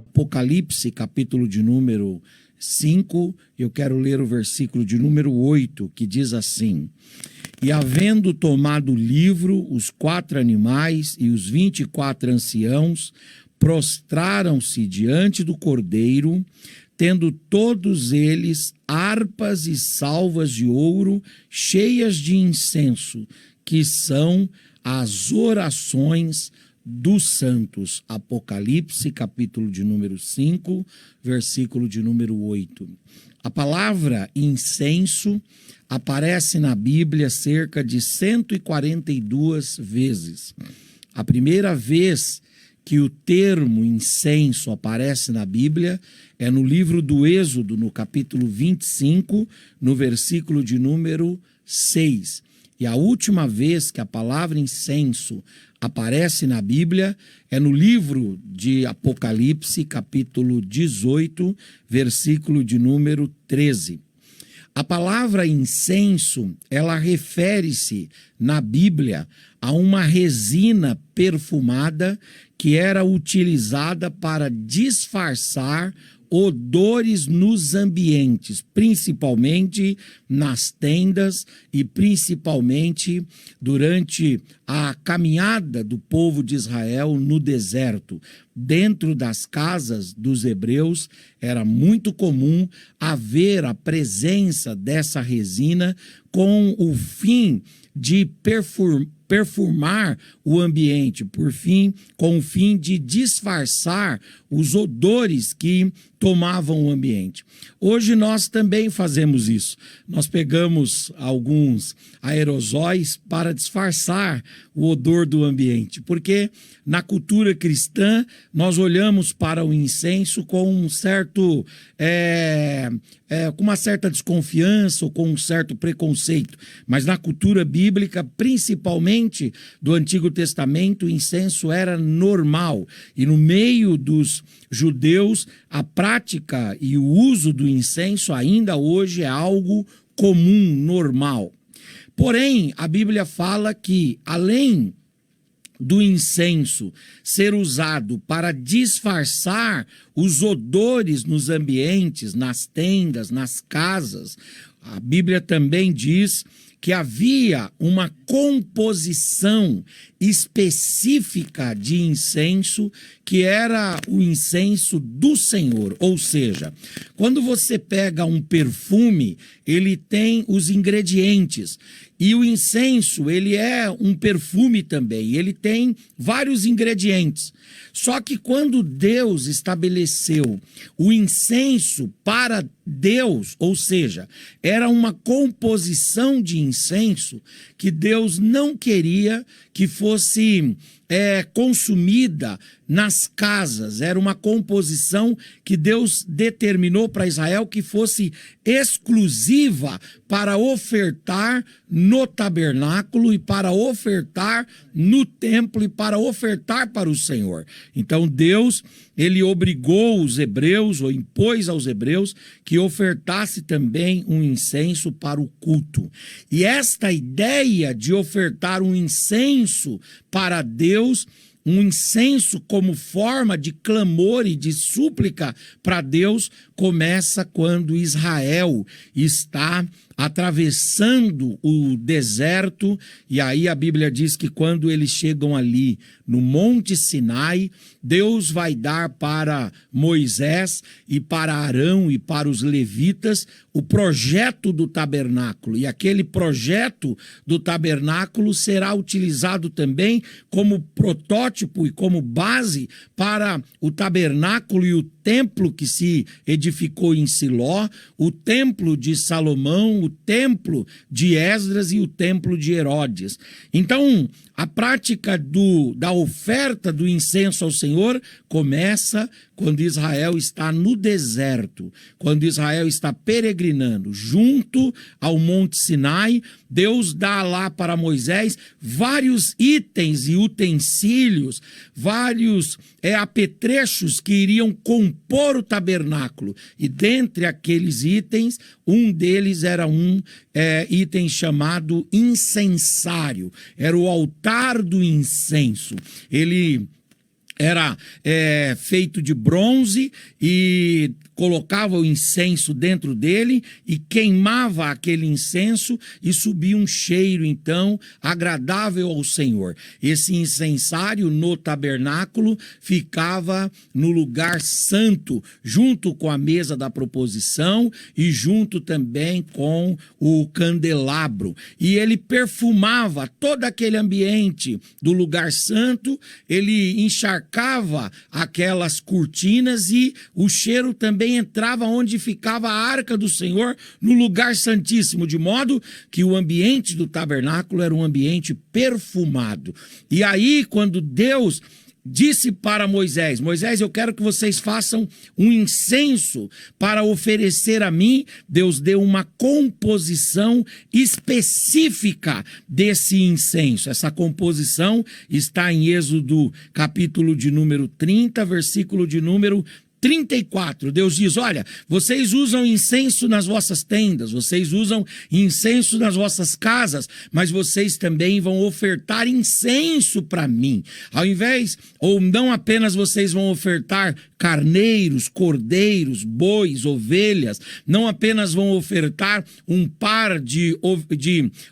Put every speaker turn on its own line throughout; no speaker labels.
Apocalipse, capítulo de número 5, eu quero ler o versículo de número 8, que diz assim: E havendo tomado o livro, os 4 animais e os 24 anciãos prostraram-se diante do Cordeiro, tendo todos eles harpas e salvas de ouro cheias de incenso, que são as orações dos santos. Apocalipse, capítulo de número 5, versículo de número 8. A palavra incenso aparece na Bíblia cerca de 142 vezes. A primeira vez que o termo incenso aparece na Bíblia é no livro do Êxodo, no capítulo 25, no versículo de número 6. E a última vez que a palavra incenso aparece na Bíblia é no livro de Apocalipse, capítulo 18, versículo de número 13. A palavra incenso, ela refere-se na Bíblia a uma resina perfumada que era utilizada para disfarçar odores nos ambientes, principalmente nas tendas e principalmente durante a caminhada do povo de Israel no deserto. Dentro das casas dos hebreus era muito comum haver a presença dessa resina com o fim de perfumar o ambiente, com o fim de disfarçar os odores que tomavam o ambiente. Hoje nós também fazemos isso. Nós pegamos alguns aerosóis para disfarçar o odor do ambiente, porque na cultura cristã nós olhamos para o incenso com um certo, com uma certa desconfiança ou com um certo preconceito, mas na cultura bíblica, principalmente do Antigo Testamento, o incenso era normal, e no meio dos judeus a prática e o uso do incenso ainda hoje é algo comum, normal. Porém, a Bíblia fala que, além do incenso ser usado para disfarçar os odores nos ambientes, nas tendas, nas casas, a Bíblia também diz que havia uma composição específica de incenso, que era o incenso do Senhor. Ou seja, quando você pega um perfume, ele tem os ingredientes. E o incenso, ele é um perfume também, ele tem vários ingredientes. Só que quando Deus estabeleceu o incenso para Deus, ou seja, era uma composição de incenso que Deus não queria que fosse consumida nas casas. Era uma composição que Deus determinou para Israel que fosse exclusiva para ofertar no tabernáculo e para ofertar no templo e para ofertar para o Senhor. Então Deus, ele obrigou os hebreus, ou impôs aos hebreus, que ofertasse também um incenso para o culto. E esta ideia de ofertar um incenso para Deus, um incenso como forma de clamor e de súplica para Deus, começa quando Israel está atravessando o deserto, e aí a Bíblia diz que quando eles chegam ali no Monte Sinai, Deus vai dar para Moisés e para Arão e para os levitas o projeto do tabernáculo, e aquele projeto do tabernáculo será utilizado também como protótipo e como base para o tabernáculo e o templo que se edificou em Siló, o templo de Salomão, o templo de Esdras e o templo de Herodes. Então, a prática da oferta do incenso ao Senhor começa quando Israel está no deserto, quando Israel está peregrinando junto ao Monte Sinai. Deus dá lá para Moisés vários itens e utensílios, vários apetrechos que iriam compor compor o tabernáculo. E dentre aqueles itens, um deles era um item chamado incensário. Era o altar do incenso. Ele era feito de bronze e colocava o incenso dentro dele e queimava aquele incenso e subia um cheiro, então, agradável ao Senhor. Esse incensário no tabernáculo ficava no lugar santo, junto com a mesa da proposição e junto também com o candelabro. E ele perfumava todo aquele ambiente do lugar santo, ele encharcava aquelas cortinas e o cheiro também entrava onde ficava a arca do Senhor, no lugar santíssimo, de modo que o ambiente do tabernáculo era um ambiente perfumado. E aí, quando Deus disse para Moisés: Moisés, eu quero que vocês façam um incenso para oferecer a mim, Deus deu uma composição específica desse incenso. Essa composição está em Êxodo, capítulo de número 30, versículo de número 34, Deus diz: olha, vocês usam incenso nas vossas tendas, vocês usam incenso nas vossas casas, mas vocês também vão ofertar incenso para mim. Ao invés, ou não apenas vocês vão ofertar carneiros, cordeiros, bois, ovelhas, não apenas vão ofertar um par de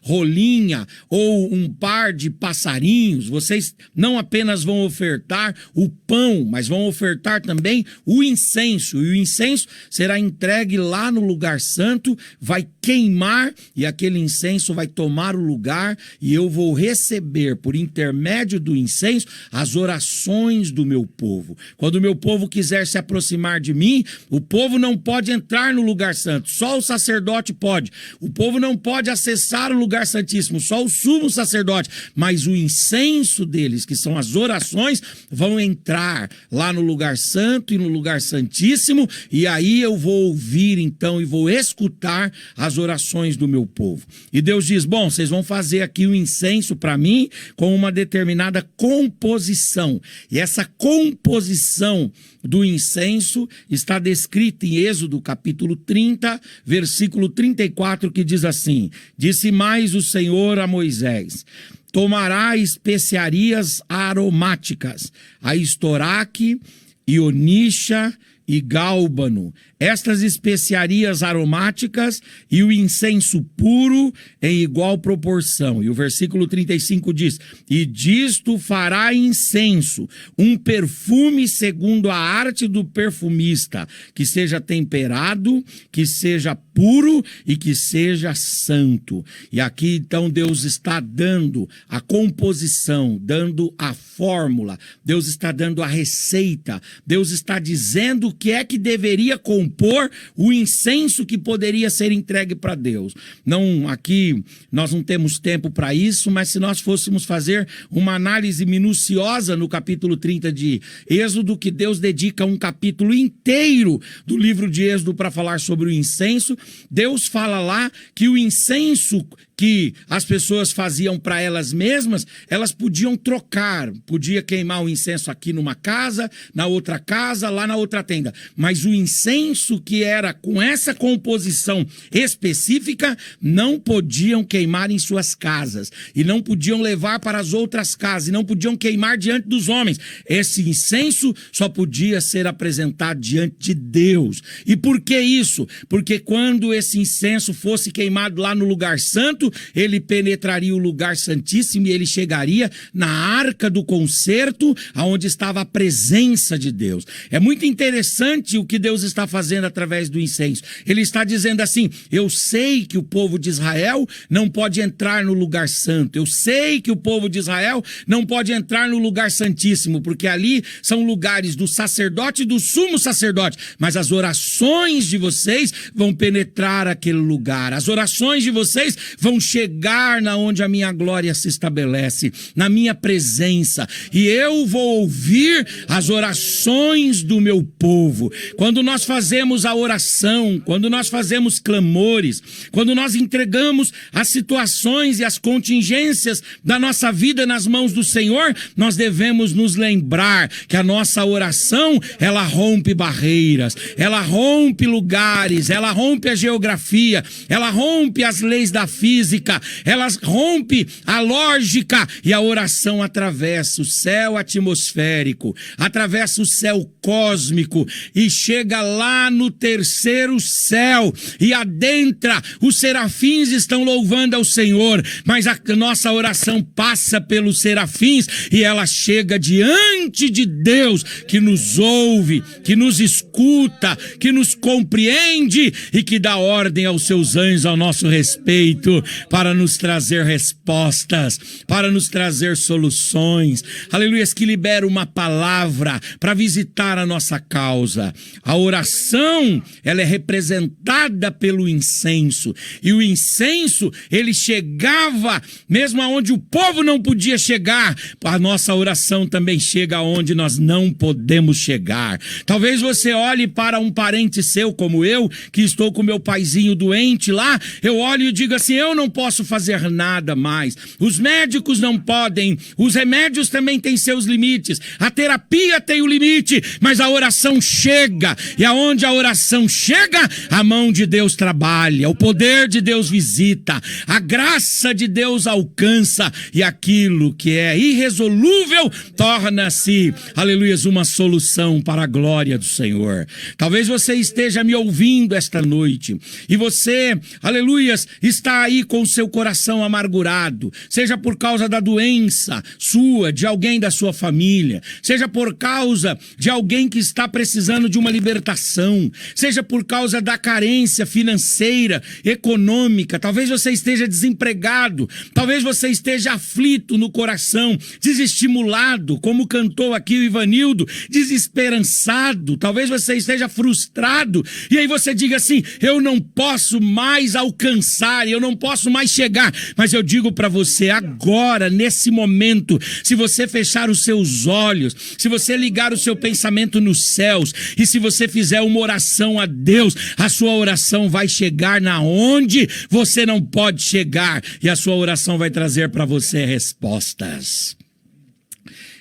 rolinha ou um par de passarinhos, vocês não apenas vão ofertar o pão, mas vão ofertar também o incenso, e o incenso será entregue lá no lugar santo, vai queimar, e aquele incenso vai tomar o lugar, e eu vou receber, por intermédio do incenso, as orações do meu povo. Quando o meu povo quiser se aproximar de mim, o povo não pode entrar no lugar santo, só o sacerdote pode. O povo não pode acessar o lugar santíssimo, só o sumo sacerdote, mas o incenso deles, que são as orações, vão entrar lá no lugar santo e no lugar santíssimo, e aí eu vou ouvir então e vou escutar as orações do meu povo. E Deus diz: bom, vocês vão fazer aqui o incenso para mim com uma determinada composição, e essa composição do incenso está descrita em Êxodo capítulo 30, versículo 34, que diz assim: disse mais o Senhor a Moisés: tomará especiarias aromáticas, a estoraque, ionícia e gálbano, estas especiarias aromáticas e o incenso puro em igual proporção. E o versículo 35 diz: e disto fará incenso, um perfume segundo a arte do perfumista, que seja temperado, que seja puro e que seja santo. E aqui então Deus está dando a composição, dando a fórmula, Deus está dando a receita, Deus está dizendo o que é que deveria compor o incenso que poderia ser entregue para Deus. Não, aqui nós não temos tempo para isso, mas se nós fôssemos fazer uma análise minuciosa no capítulo 30 de Êxodo, que Deus dedica um capítulo inteiro do livro de Êxodo para falar sobre o incenso, Deus fala lá que o incenso que as pessoas faziam para elas mesmas, elas podiam trocar, podia queimar o incenso aqui numa casa, na outra casa, lá na outra tenda, mas o incenso que era com essa composição específica, não podiam queimar em suas casas, e não podiam levar para as outras casas, e não podiam queimar diante dos homens. Esse incenso só podia ser apresentado diante de Deus. E por que isso? Porque quando esse incenso fosse queimado lá no lugar santo, ele penetraria o lugar santíssimo e ele chegaria na arca do concerto, aonde estava a presença de Deus. É muito interessante o que Deus está fazendo através do incenso. Ele está dizendo assim: eu sei que o povo de Israel não pode entrar no lugar santo, eu sei que o povo de Israel não pode entrar no lugar santíssimo, porque ali são lugares do sacerdote e do sumo sacerdote, mas as orações de vocês vão penetrar aquele lugar, as orações de vocês vão chegar na onde a minha glória se estabelece, na minha presença, e eu vou ouvir as orações do meu povo. povo. Quando nós fazemos a oração, quando nós fazemos clamores, quando nós entregamos as situações e as contingências da nossa vida nas mãos do Senhor, nós devemos nos lembrar que a nossa oração, ela rompe barreiras, ela rompe lugares, ela rompe a geografia, ela rompe as leis da física, ela rompe a lógica, e a oração atravessa o céu atmosférico, atravessa o céu cósmico e chega lá no terceiro céu e adentra. Os serafins estão louvando ao Senhor, mas a nossa oração passa pelos serafins e ela chega diante de Deus, que nos ouve, que nos escuta, que nos compreende e que dá ordem aos seus anjos ao nosso respeito para nos trazer respostas, para nos trazer soluções. Aleluia, que libera uma palavra para visitar a nossa causa. A oração, ela é representada pelo incenso, e o incenso, ele chegava mesmo aonde o povo não podia chegar. A nossa oração também chega aonde nós não podemos chegar. Talvez você olhe para um parente seu, como eu, que estou com meu paizinho doente lá, eu olho e digo assim: eu não posso fazer nada mais, os médicos não podem, os remédios também têm seus limites, a terapia tem o limite, mas a oração chega, e aonde a oração chega, a mão de Deus trabalha, o poder de Deus visita, a graça de Deus alcança, e aquilo que é irresolúvel torna-se, aleluia, uma solução para a glória do Senhor. Talvez você esteja me ouvindo esta noite, e você, aleluia, está aí com o seu coração amargurado, seja por causa da doença sua, de alguém da sua família, seja por causa de alguém que está precisando de uma libertação, seja por causa da carência financeira, econômica. Talvez você esteja desempregado, talvez você esteja aflito no coração, desestimulado, como cantou aqui o Ivanildo, desesperançado. Talvez você esteja frustrado, e aí você diga assim: eu não posso mais alcançar, eu não posso mais chegar. Mas eu digo para você agora, nesse momento, se você fechar os seus olhos, se você ligar o seu pensamento nos céus, e se você fizer uma oração a Deus, a sua oração vai chegar na onde você não pode chegar, e a sua oração vai trazer para você respostas.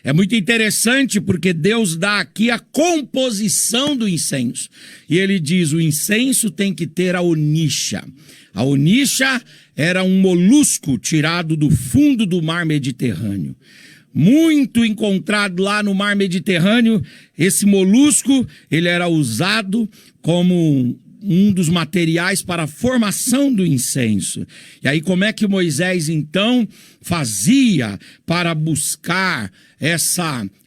É muito interessante porque Deus dá aqui a composição do incenso. E ele diz: o incenso tem que ter a onixa. A onixa era um molusco tirado do fundo do mar Mediterrâneo. Muito encontrado lá no mar Mediterrâneo. Esse molusco, ele era usado como um dos materiais para a formação do incenso. E aí como é que Moisés então fazia para buscar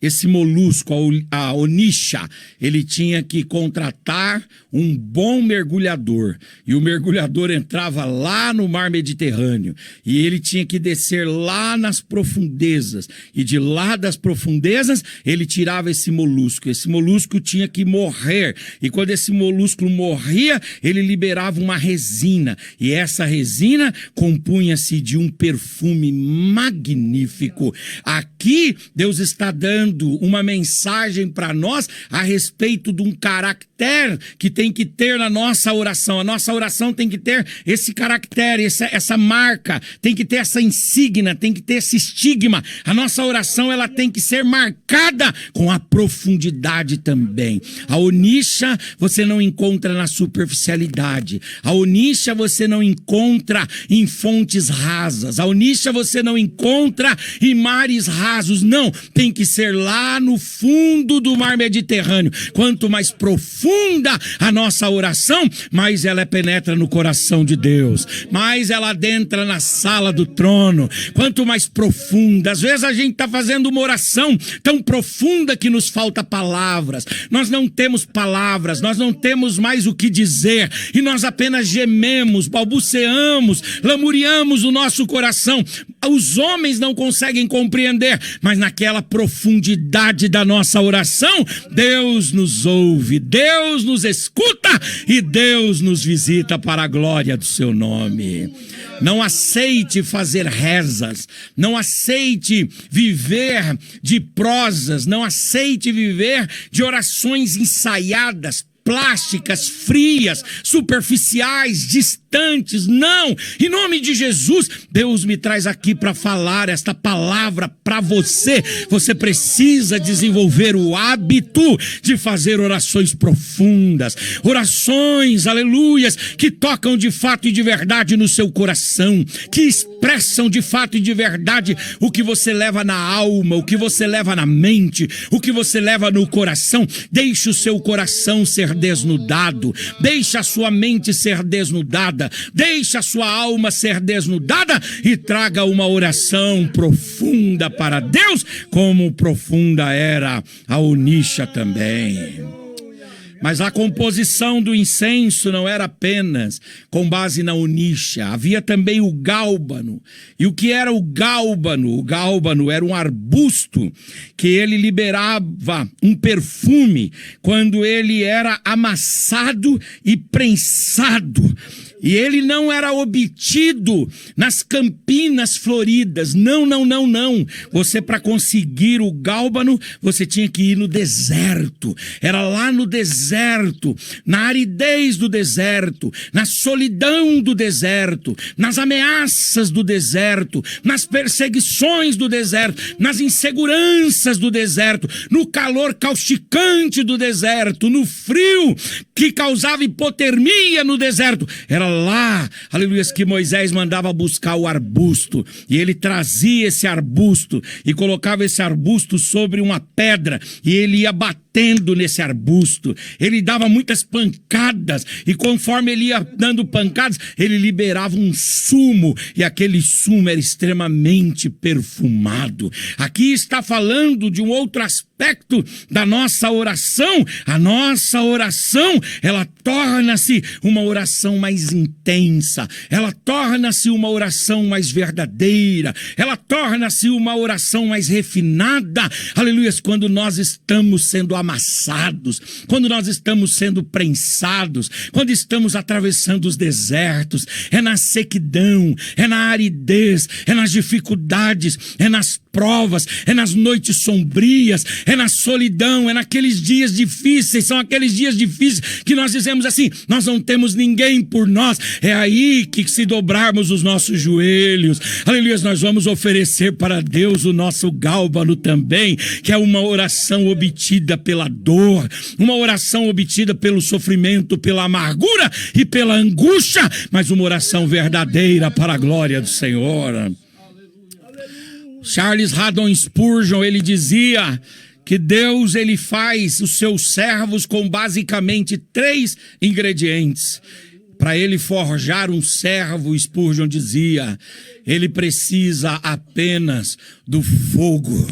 esse molusco, a onixa? Ele tinha que contratar um bom mergulhador, e o mergulhador entrava lá no mar Mediterrâneo, e ele tinha que descer lá nas profundezas, e de lá das profundezas ele tirava esse molusco tinha que morrer, e quando esse molusco morria, ele liberava uma resina, e essa resina compunha-se de um perfume magnífico. Aqui Deus está dando uma mensagem para nós a respeito de um caractere que tem que ter na nossa oração. A nossa oração tem que ter esse caractere, essa marca, tem que ter essa insígnia, tem que ter esse estigma. A nossa oração, ela tem que ser marcada com a profundidade também. A onixa você não encontra na superficialidade. A onixa você não encontra em fontes rasas. A onixa você não encontra em mares rasos. Não, tem que ser lá no fundo do mar Mediterrâneo. Quanto mais profunda a nossa oração, mais ela penetra no coração de Deus, mais ela adentra na sala do trono. Quanto mais profunda, às vezes a gente está fazendo uma oração tão profunda que nos falta palavras, nós não temos palavras, nós não temos mais o que dizer, e nós apenas gememos, balbuciamos, lamuriamos o nosso coração. os homens não conseguem compreender, mas naquela profundidade da nossa oração, Deus nos ouve, Deus nos escuta e Deus nos visita para a glória do seu nome. Não aceite fazer rezas, não aceite viver de prosas, não aceite viver de orações ensaiadas, plásticas, frias, superficiais, distantes. Não, em nome de Jesus, Deus me traz aqui para falar esta palavra para você. Você precisa desenvolver o hábito de fazer orações profundas, orações, aleluias, que tocam de fato e de verdade no seu coração, que expressam de fato e de verdade o que você leva na alma, o que você leva na mente, o que você leva no coração. Deixe o seu coração ser desnudado, deixe a sua mente ser desnudada, deixe a sua alma ser desnudada e traga uma oração profunda para Deus, como profunda era a Oníxa também. Mas a composição do incenso não era apenas com base na oníxa, havia também o gálbano. E o que era o gálbano? O gálbano era um arbusto que ele liberava um perfume quando ele era amassado e prensado. E ele não era obtido nas campinas floridas. Não. Você, para conseguir o gálbano, você tinha que ir no deserto. Era lá no deserto, na aridez do deserto, na solidão do deserto, nas ameaças do deserto, nas perseguições do deserto, nas inseguranças do deserto, no calor causticante do deserto, no frio que causava hipotermia no deserto. Era lá, aleluia, que Moisés mandava buscar o arbusto, e ele trazia esse arbusto e colocava esse arbusto sobre uma pedra, e ele ia batendo nesse arbusto, ele dava muitas pancadas, e conforme ele ia dando pancadas, ele liberava um sumo, e aquele sumo era extremamente perfumado. Aqui está falando de um outro aspecto da nossa oração. A nossa oração, ela torna-se uma oração mais intensa, ela torna-se uma oração mais verdadeira, ela torna-se uma oração mais refinada, aleluia, quando nós estamos sendo amassados, quando nós estamos sendo prensados, quando estamos atravessando os desertos, é na sequidão, é na aridez, é nas dificuldades, é nas provas, é nas noites sombrias, é na solidão, é naqueles dias difíceis, são aqueles dias difíceis que nós dizemos assim, nós não temos ninguém por nós. É aí que, se dobrarmos os nossos joelhos, aleluia, nós vamos oferecer para Deus o nosso gálbano também, que é uma oração obtida pela dor, uma oração obtida pelo sofrimento, pela amargura e pela angústia, mas uma oração verdadeira para a glória do Senhor. Charles Haddon Spurgeon, ele dizia que Deus, ele faz os seus servos com basicamente 3 ingredientes. Para ele forjar um servo, Spurgeon dizia, ele precisa apenas do fogo,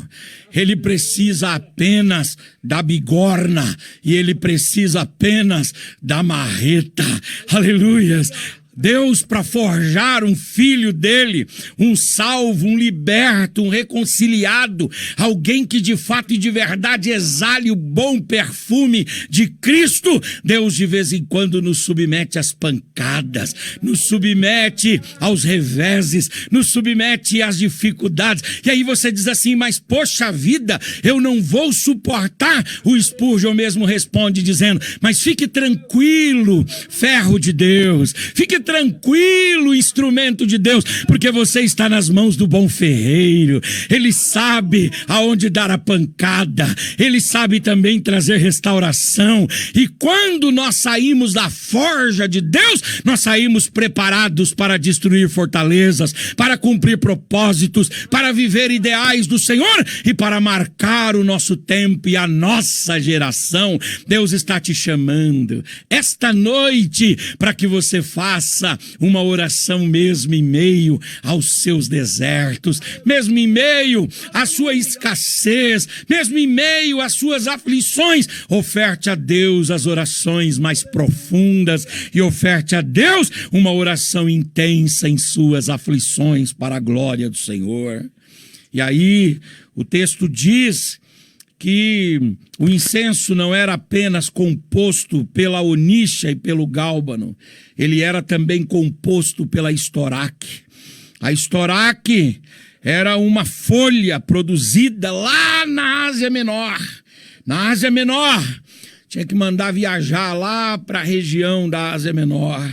ele precisa apenas da bigorna e ele precisa apenas da marreta. Aleluias! Deus, para forjar um filho dele, um salvo, um liberto, um reconciliado, alguém que de fato e de verdade exale o bom perfume de Cristo, Deus de vez em quando nos submete às pancadas, nos submete aos reveses, nos submete às dificuldades. E aí você diz assim, mas poxa vida, eu não vou suportar. O Spurgeon mesmo responde dizendo, mas fique tranquilo, ferro de Deus, fique tranquilo, instrumento de Deus, porque você está nas mãos do bom ferreiro. Ele sabe aonde dar a pancada, ele sabe também trazer restauração. E quando nós saímos da forja de Deus, nós saímos preparados para destruir fortalezas, para cumprir propósitos, para viver ideais do Senhor e para marcar o nosso tempo e a nossa geração. Deus está te chamando esta noite para que você faça faça uma oração mesmo em meio aos seus desertos, mesmo em meio à sua escassez, mesmo em meio às suas aflições. Oferte a Deus as orações mais profundas e oferte a Deus uma oração intensa em suas aflições para a glória do Senhor. E aí o texto diz que o incenso não era apenas composto pela onixa e pelo gálbano, ele era também composto pela estoraque. A estoraque era uma folha produzida lá na Ásia Menor. Na Ásia Menor, tinha que mandar viajar lá para a região da Ásia Menor.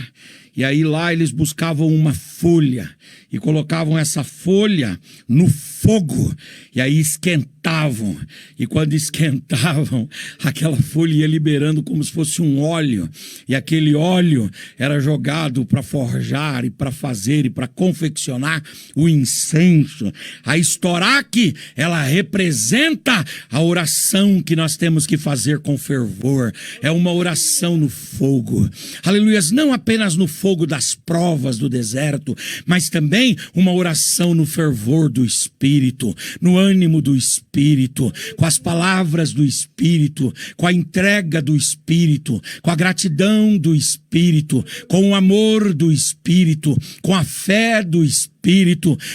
E aí lá eles buscavam uma folha e colocavam essa folha no fogo. E aí esquentavam. E quando esquentavam, aquela folha ia liberando como se fosse um óleo. E aquele óleo era jogado para forjar e para fazer e para confeccionar o incenso. A estoraque, ela representa a oração que nós temos que fazer com fervor. É uma oração no fogo. Aleluias, não apenas no fogo das provas do deserto, mas também uma oração no fervor do Espírito, no ânimo do Espírito, com as palavras do Espírito, com a entrega do Espírito, com a gratidão do Espírito, com o amor do Espírito, com a fé do Espírito,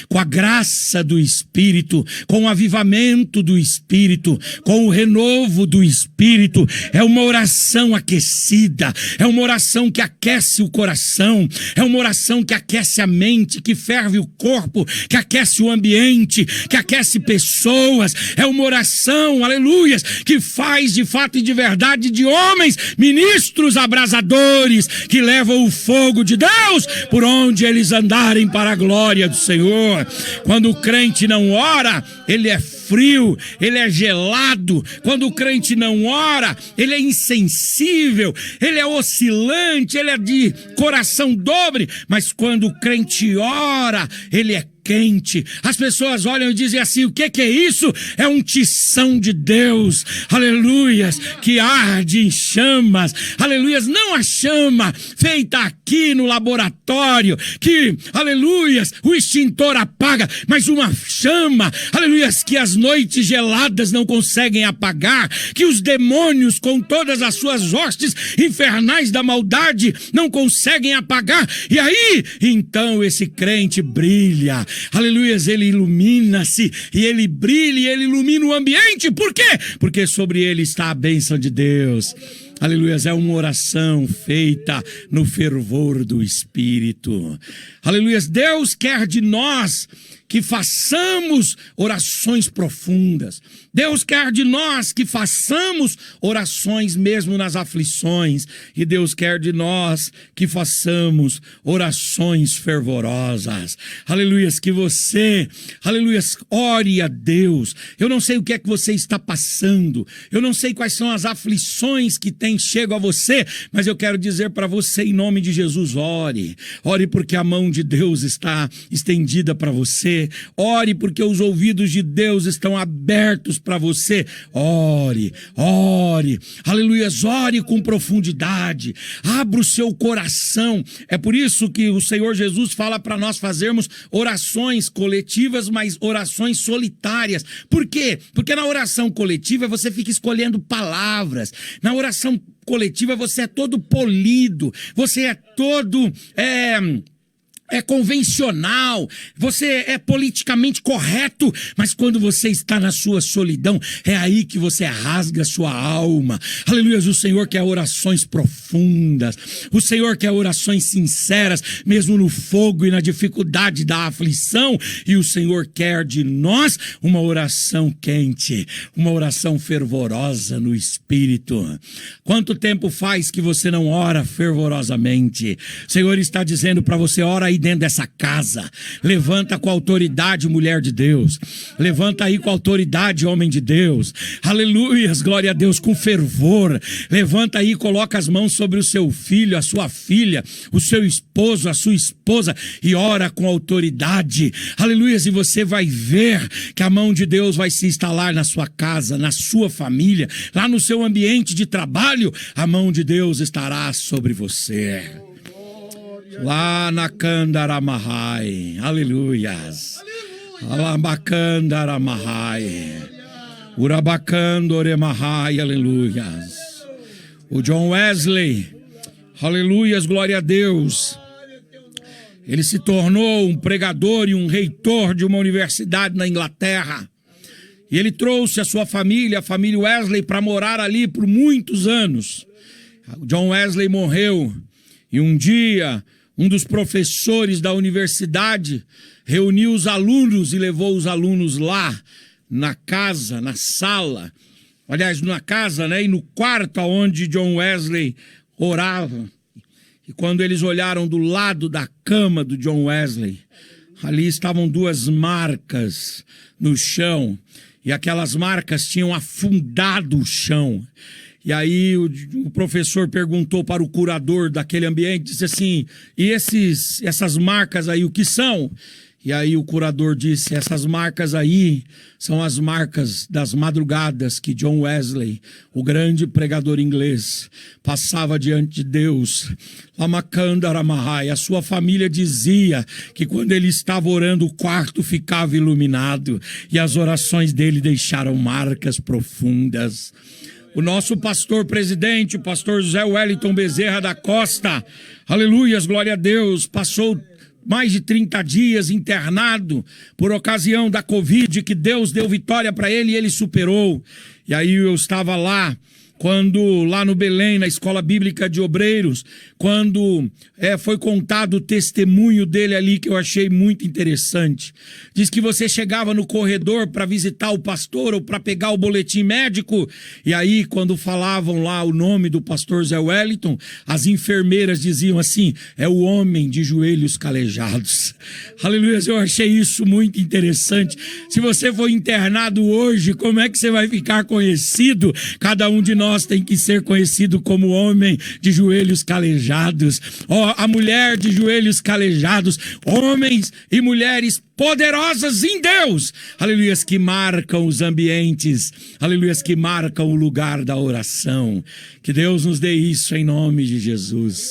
com a graça do Espírito, com o avivamento do Espírito, com o renovo do Espírito. É uma oração aquecida, é uma oração que aquece o coração, é uma oração que aquece a mente, que ferve o corpo, que aquece o ambiente, que aquece pessoas. É uma oração, aleluias, que faz de fato e de verdade de homens ministros abrasadores, que levam o fogo de Deus por onde eles andarem para a glória do Senhor. Quando o crente não ora, ele é frio, ele é gelado. Quando o crente não ora, ele é insensível, ele é oscilante, ele é de coração dobre. Mas quando o crente ora, ele é quente. As pessoas olham e dizem assim: o que é isso? É um tição de Deus, aleluias, que arde em chamas, aleluias, não a chama feita aqui no laboratório, que, aleluias, o extintor apaga, mas uma chama, aleluias, que as noites geladas não conseguem apagar, que os demônios com todas as suas hostes infernais da maldade não conseguem apagar. E aí, então esse crente brilha, aleluias, ele ilumina-se, e ele brilha, e ele ilumina o ambiente. Por quê? Porque sobre ele está a bênção de Deus. Aleluias, é uma oração feita no fervor do Espírito. Aleluias, Deus quer de nós que façamos orações profundas. Deus quer de nós que façamos orações mesmo nas aflições. E Deus quer de nós que façamos orações fervorosas. Aleluias, que você, aleluias, ore a Deus. Eu não sei o que é que você está passando. Eu não sei quais são as aflições que têm chego a você. Mas eu quero dizer para você, em nome de Jesus, ore. Ore porque a mão de Deus está estendida para você. Ore porque os ouvidos de Deus estão abertos para você. Ore, ore, aleluias, ore com profundidade, abra o seu coração. É por isso que o Senhor Jesus fala para nós fazermos orações coletivas, mas orações solitárias. Por quê? Porque na oração coletiva você fica escolhendo palavras. Na oração coletiva você é todo polido, você é todo convencional, você é politicamente correto, mas quando você está na sua solidão, é aí que você rasga a sua alma. Aleluia, o Senhor quer orações profundas, o Senhor quer orações sinceras, mesmo no fogo e na dificuldade da aflição, e o Senhor quer de nós uma oração quente, uma oração fervorosa no Espírito. Quanto tempo faz que você não ora fervorosamente? O Senhor está dizendo para você: ora aí dentro dessa casa, levanta com autoridade, mulher de Deus, levanta aí com autoridade, homem de Deus, aleluias, glória a Deus, com fervor, levanta aí, coloca as mãos sobre o seu filho, a sua filha, o seu esposo, a sua esposa, e ora com autoridade, aleluias, e você vai ver que a mão de Deus vai se instalar na sua casa, na sua família, lá no seu ambiente de trabalho, a mão de Deus estará sobre você. lá na Candaramahai, aleluias, Alabacandaramahai, Urabacandoremahai, aleluias. O John Wesley, aleluias, glória a Deus, ele se tornou um pregador e um reitor de uma universidade na Inglaterra. E ele trouxe a sua família, a família Wesley, para morar ali por muitos anos. O John Wesley morreu e um dia um dos professores da universidade reuniu os alunos e levou os alunos lá na casa, na sala, aliás, na casa, né, e no quarto onde John Wesley orava. E quando eles olharam do lado da cama do John Wesley, ali estavam duas marcas no chão, e aquelas marcas tinham afundado o chão. E aí o professor perguntou para o curador daquele ambiente, disse assim, e essas marcas aí, o que são? E aí o curador disse, essas marcas aí são as marcas das madrugadas que John Wesley, o grande pregador inglês, passava diante de Deus. Lamacandaramahai, a sua família dizia que quando ele estava orando, o quarto ficava iluminado e as orações dele deixaram marcas profundas. O nosso pastor presidente, o pastor José Wellington Bezerra da Costa, aleluias, glória a Deus, passou mais de 30 dias internado por ocasião da Covid, que Deus deu vitória para ele e ele superou. E aí eu estava lá, lá no Belém, na Escola Bíblica de Obreiros, quando foi contado o testemunho dele ali, que eu achei muito interessante. Diz que você chegava no corredor para visitar o pastor ou para pegar o boletim médico, e aí quando falavam lá o nome do pastor Zé Wellington, as enfermeiras diziam assim, é o homem de joelhos calejados. Aleluia, eu achei isso muito interessante. Se você for internado hoje, como é que você vai ficar conhecido? Cada um de nós tem que ser conhecido como homem de joelhos calejados. A mulher de joelhos calejados, homens e mulheres poderosas em Deus, aleluias, que marcam os ambientes, aleluias, que marcam o lugar da oração. Que Deus nos dê isso em nome de Jesus.